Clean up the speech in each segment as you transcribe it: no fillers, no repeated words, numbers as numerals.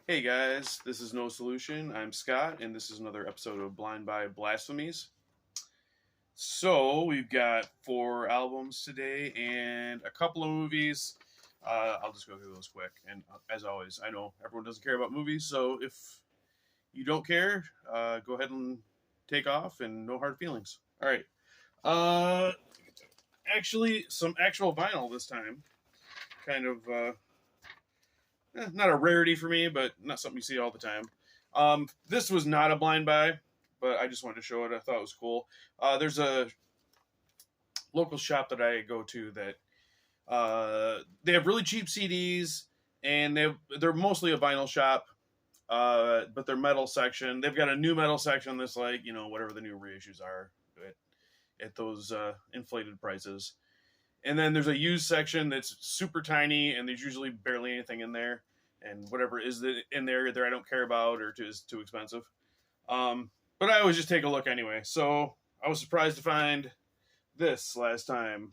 Hey guys, this is No Solution. I'm Scott, and this is another episode of Blind by Blasphemies. So, we've got 4 albums today and a couple of movies. I'll just go through those quick. And as always, I know everyone doesn't care about movies, so if you don't care, go ahead and take off and no hard feelings. All right. Uh, Actually, some actual vinyl this time. Kind of not a rarity for me, but not something you see all the time. This was not a blind buy, but I just wanted to show it. I thought it was cool. There's a local shop that I go to that they have really cheap CDs, and they're mostly a vinyl shop. But their metal section, they've got a new metal section that's like, whatever the new reissues are at those inflated prices. And then there's a used section that's super tiny, and there's usually barely anything in there. And whatever is in there, either I don't care about or is too expensive. But I always just take a look anyway. So I was surprised to find this last time.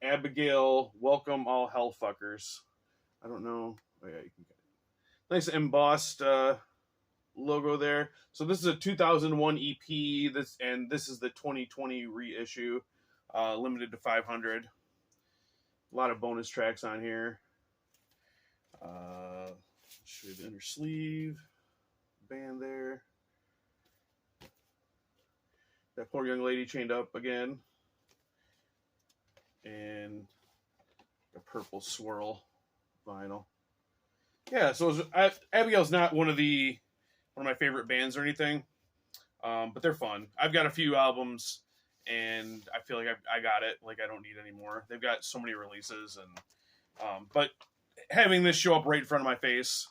Abigail, welcome all hellfuckers. I don't know. Oh yeah, you can get it. Nice embossed logo there. So this is a 2001 EP. This is the 2020 reissue, limited to 500. A lot of bonus tracks on here. Show you the inner sleeve. Band there. That poor young lady chained up again. And a purple swirl vinyl. Yeah, so Abigail's not one of my favorite bands or anything, but they're fun. I've got a few albums, and I feel like I got it. Like I don't need any more. They've got so many releases, and but having this show up right in front of my face,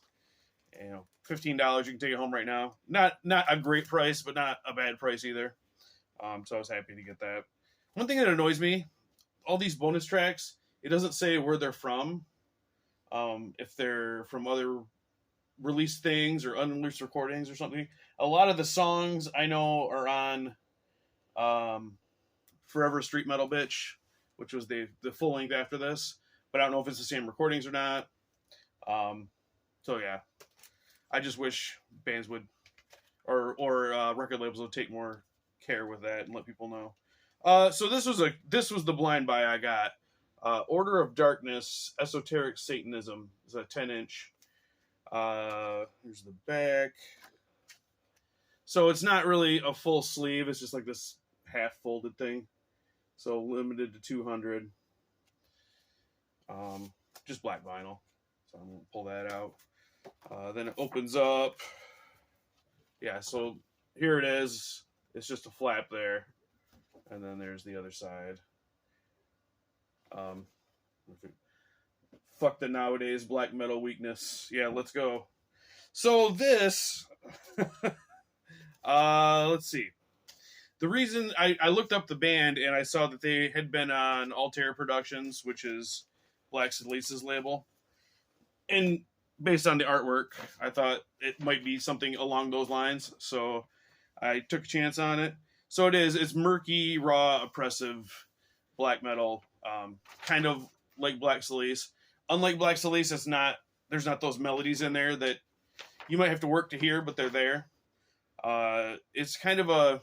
$15, you can take it home right now. Not a great price, but not a bad price either. So I was happy to get that. One thing that annoys me, all these bonus tracks, it doesn't say where they're from. If they're from other released things or unreleased recordings or something. A lot of the songs I know are on Forever Street Metal Bitch, which was the full length after this, but I don't know if it's the same recordings or not. So yeah, I just wish bands would or record labels would take more care with that and let people know. So this was the blind buy I got. Order of Darkness, Esoteric Satanism is a 10-inch. Here's the back. So it's not really a full sleeve. It's just like this half folded thing. So limited to 200. Just black vinyl. So I'm going to pull that out. Then it opens up. Yeah, so here it is. It's just a flap there. And then there's the other side. Fuck the nowadays black metal weakness. Yeah, let's go. So this, let's see. The reason I looked up the band and I saw that they had been on Altair Productions, which is Black Silice's label. And based on the artwork, I thought it might be something along those lines. So I took a chance on it. So it's murky, raw, oppressive black metal, kind of like Black Silice. Unlike Black Silice, there's not those melodies in there that you might have to work to hear, but they're there. It's kind of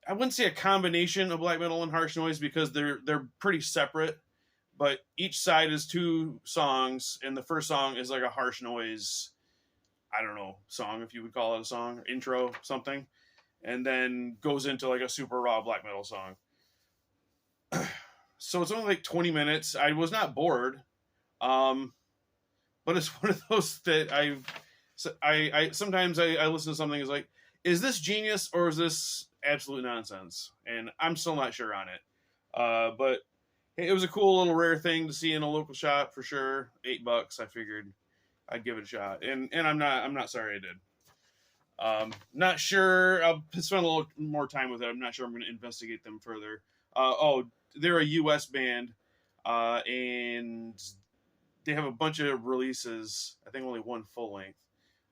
I wouldn't say a combination of black metal and harsh noise because they're pretty separate, but each side is 2 songs, and the first song is like a harsh noise, I don't know, song, if you would call it a song, or intro, something, and then goes into like a super raw black metal song. So it's only like 20 minutes. I was not bored, but it's one of those that I sometimes I listen to something is like, is this genius or is this absolute nonsense? And I'm still not sure on it. But it was a cool little rare thing to see in a local shop for sure. $8. I figured I'd give it a shot, and I'm not sorry I did. Not sure. I'll spend a little more time with it. I'm not sure I'm going to investigate them further. They're a U.S. band, and they have a bunch of releases. I think only one full length,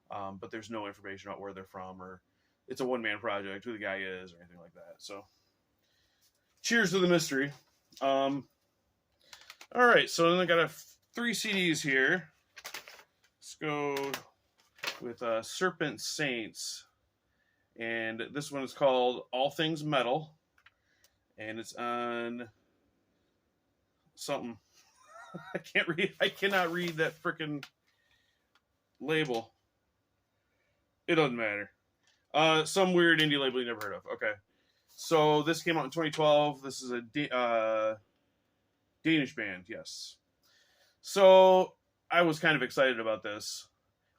but there's no information about where they're from, or it's a one-man project, who the guy is, or anything like that. So, cheers to the mystery. All right, so then I got 3 CDs here. go with Serpent Saints. And this one is called All Things Metal. And it's on something. I cannot read that freaking label. It doesn't matter. Some weird indie label you never heard of. Okay. So this came out in 2012. This is a Danish band, yes. So I was kind of excited about this.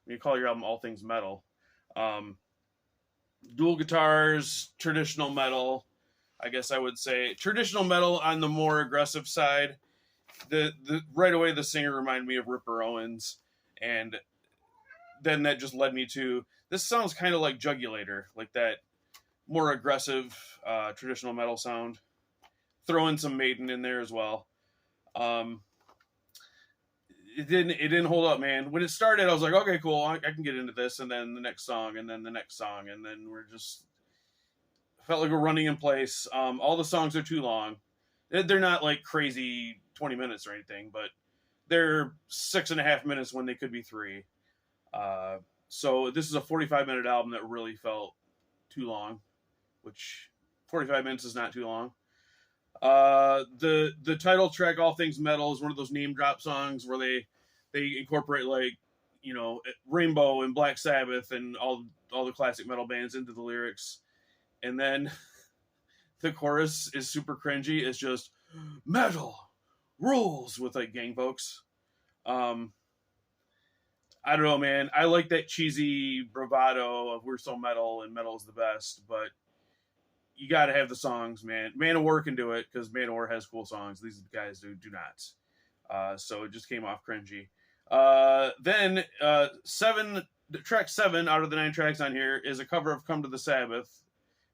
When you call your album All Things Metal. Dual guitars, traditional metal. I guess I would say traditional metal on the more aggressive side. The right away the singer reminded me of Ripper Owens, and then that just led me to this sounds kind of like Jugulator, like that more aggressive traditional metal sound. Throw in some Maiden in there as well. It didn't hold up, man. When it started, I was like, okay, cool, I can get into this, and then the next song, and then the next song, and then we're just felt like we're running in place. All the songs are too long. They're not like crazy 20 minutes or anything, but they're 6.5 minutes when they could be 3. So this is a 45-minute album that really felt too long, which 45 minutes is not too long. The title track, All Things Metal, is one of those name drop songs where they incorporate, like, you know, Rainbow and Black Sabbath and all the classic metal bands into the lyrics. And then the chorus is super cringy. It's just metal rules with like gang folks. I don't know, man. I like that cheesy bravado of we're so metal and metal is the best, but you got to have the songs, man. Manowar can do it because Manowar has cool songs. These guys do not. So it just came off cringy. Then track 7 out of the 9 tracks on here is a cover of Come to the Sabbath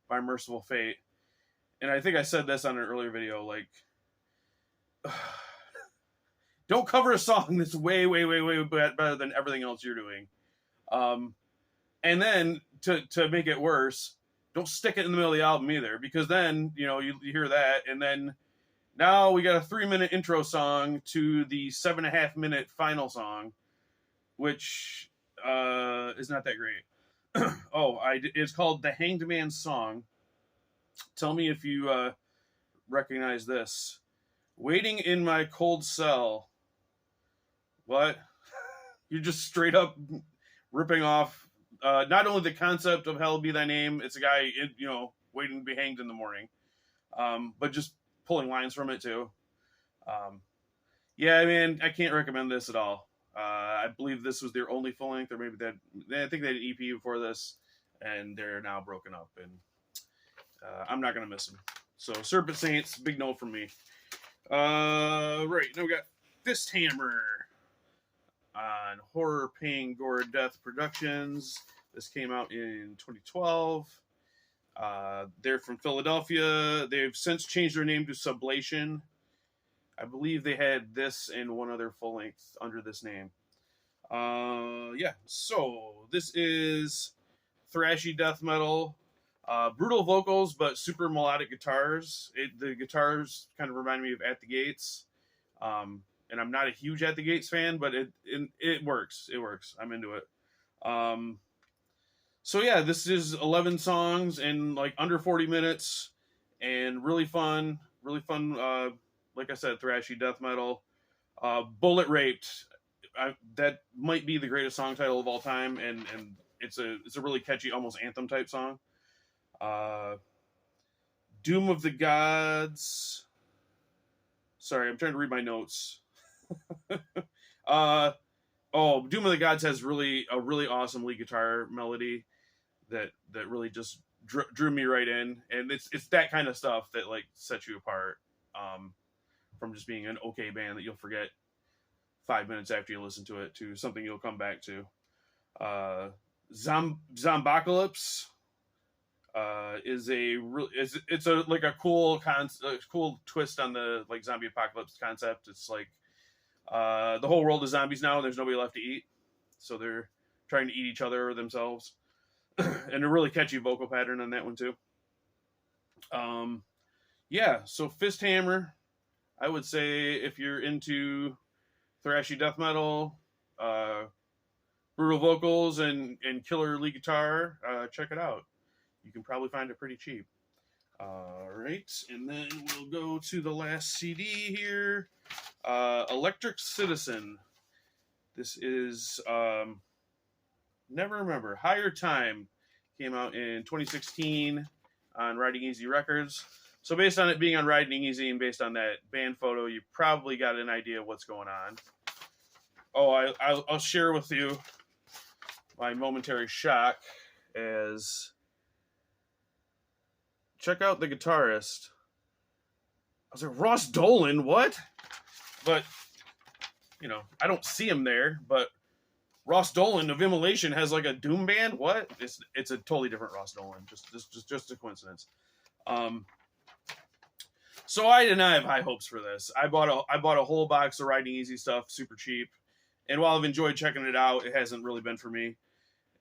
by Merciful Fate. And I think I said this on an earlier video, like, don't cover a song that's way, way, way, way better than everything else you're doing. And then to make it worse, don't stick it in the middle of the album either, because then, you know, you hear that, and then now we got a 3-minute intro song to the 7.5-minute final song, which is not that great. It's called The Hanged Man's Song. Tell me if you recognize this. Waiting in my cold cell. What? You're just straight up ripping off not only the concept of Hell Be Thy Name, it's a guy, waiting to be hanged in the morning, but just pulling lines from it too. Yeah, I mean, I can't recommend this at all. I believe this was their only full length, or maybe I think they had an EP before this, and they're now broken up, and I'm not going to miss them. So, Serpent Saints, big no from me. Right, now we got Fist Hammer on Horror, Pain, Gore, Death Productions. This came out in 2012. They're from Philadelphia. They've since changed their name to Sublation. I believe they had this and one other full length under this name. So this is thrashy death metal. Brutal vocals, but super melodic guitars. The guitars kind of remind me of At the Gates. And I'm not a huge At the Gates fan, but it works. It works. I'm into it. So yeah, this is 11 songs in like under 40 minutes, and really fun. Like I said, thrashy death metal. Bullet Raped. That might be the greatest song title of all time, and it's a really catchy, almost anthem type song. Doom of the Gods. Sorry, I'm trying to read my notes. Doom of the Gods has a really awesome lead guitar melody that really just drew me right in, and it's that kind of stuff that like sets you apart from just being an okay band that you'll forget 5 minutes after you listen to it to something you'll come back to. Zombocalypse is a cool twist on the like zombie apocalypse concept. It's like the whole world is zombies now, and there's nobody left to eat, so they're trying to eat each other or themselves. And a really catchy vocal pattern on that one too. So Fist Hammer, I would say if you're into thrashy death metal, brutal vocals and killer lead guitar, check it out. You can probably find it pretty cheap. All right, and then we'll go to the last CD here, Electric Citizen. This is Never Remember. Higher Time came out in 2016 on Riding Easy Records. So based on it being on Riding Easy and based on that band photo, you probably got an idea of what's going on. Oh, I'll share with you my momentary shock as check out the guitarist. I was like, Ross Dolan, what? But, you know, I don't see him there, but Ross Dolan of Immolation has like a doom band. What? It's a totally different Ross Dolan. Just a coincidence. So I did not have high hopes for this. I bought a whole box of Riding Easy stuff, super cheap. And while I've enjoyed checking it out, it hasn't really been for me.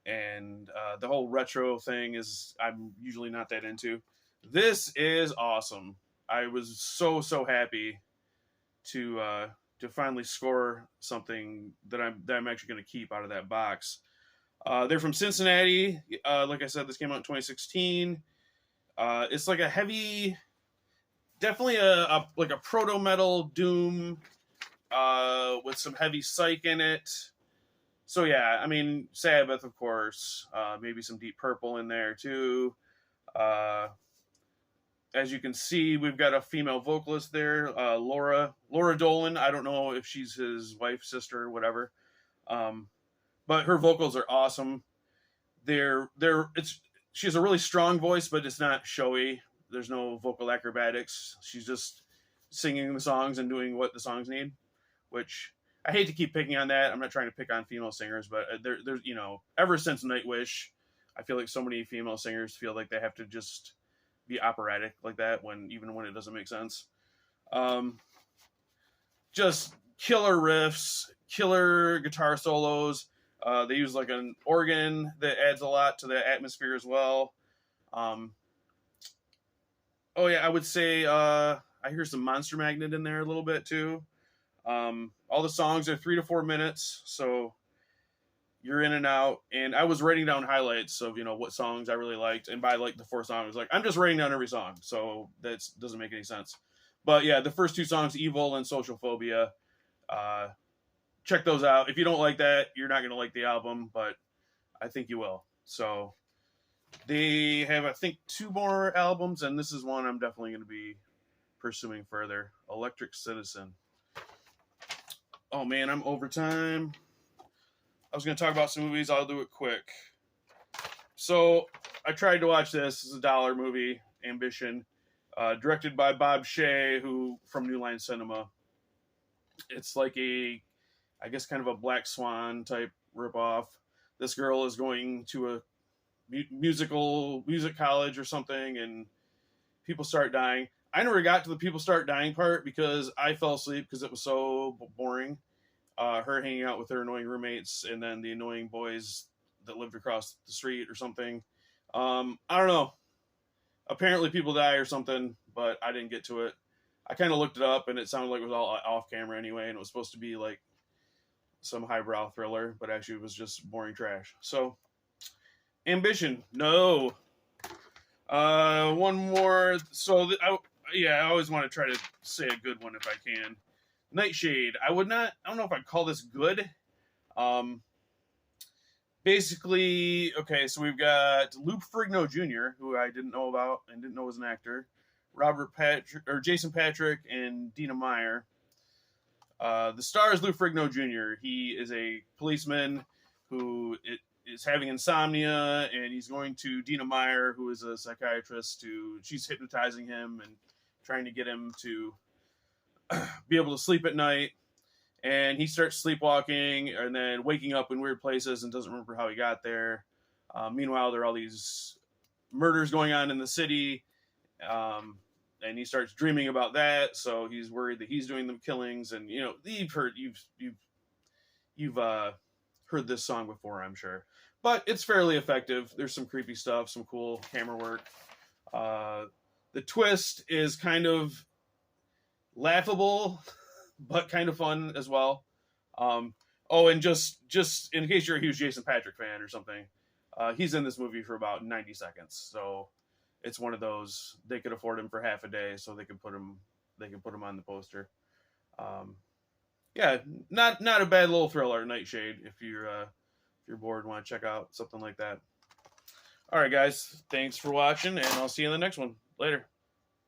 And the whole retro thing I'm usually not that into. This is awesome. I was so happy to finally score something that I'm actually going to keep out of that box. They're from Cincinnati. Like I said, this came out in 2016. It's like a heavy, definitely a proto metal doom with some heavy psych in it. So yeah, I mean Sabbath, of course. Maybe some Deep Purple in there too. As you can see, we've got a female vocalist there, Laura Dolan. I don't know if she's his wife, sister, whatever. But her vocals are awesome. She has a really strong voice, but it's not showy. There's no vocal acrobatics. She's just singing the songs and doing what the songs need, which I hate to keep picking on that. I'm not trying to pick on female singers, but there's, you know, ever since Nightwish, I feel like so many female singers feel like they have to just be operatic like that even when it doesn't make sense. Just killer riffs, killer guitar solos. They use like an organ that adds a lot to the atmosphere as well. Oh yeah, I would say I hear some Monster Magnet in there a little bit too. All the songs are 3 to 4 minutes, so you're in and out. And I was writing down highlights of, you know, what songs I really liked. And by like the 4 songs, like I'm just writing down every song, so that doesn't make any sense. But yeah, the first 2 songs, Evil and Social Phobia, check those out. If you don't like that, you're not gonna like the album, but I think you will. So they have, I think, 2 more albums, and this is one I'm definitely going to be pursuing further. Electric Citizen. Oh man, I'm overtime. I was going to talk about some movies. I'll do it quick. So I tried to watch this. It's a $1 movie, Ambition, directed by Bob Shea, who from New Line Cinema. It's like I guess kind of a Black Swan type ripoff. This girl is going to a music college or something, and people start dying. I never got to the people start dying part because I fell asleep because it was so boring. Her hanging out with her annoying roommates and then the annoying boys that lived across the street or something. I don't know. Apparently people die or something, but I didn't get to it. I kind of looked it up and it sounded like it was all off camera anyway, and it was supposed to be like some highbrow thriller, but actually it was just boring trash. So Ambition, no. One more. So I always want to try to say a good one if I can. Nightshade. I don't know if I'd call this good. Basically, okay, so we've got Lou Ferrigno Jr., who I didn't know about and didn't know was an actor. Jason Patric and Dina Meyer. The star is Lou Ferrigno Jr. He is a policeman who is having insomnia, and he's going to Dina Meyer, who is a psychiatrist. She's hypnotizing him and trying to get him to be able to sleep at night. And he starts sleepwalking and then waking up in weird places and doesn't remember how he got there. Meanwhile, there are all these murders going on in the city, and he starts dreaming about that. So he's worried that he's doing the killings. And you know, you've heard this song before, I'm sure, but it's fairly effective. There's some creepy stuff, some cool camera work. The twist is kind of laughable, but kind of fun as well. Oh Oh, and just in case you're a huge Jason Patrick fan or something, he's in this movie for about 90 seconds. So it's one of those they could afford him for half a day, so they could put him on the poster. Um, yeah, not a bad little thriller, Nightshade. If you're bored and want to check out something like that. All right, guys, thanks for watching, and I'll see you in the next one. Later.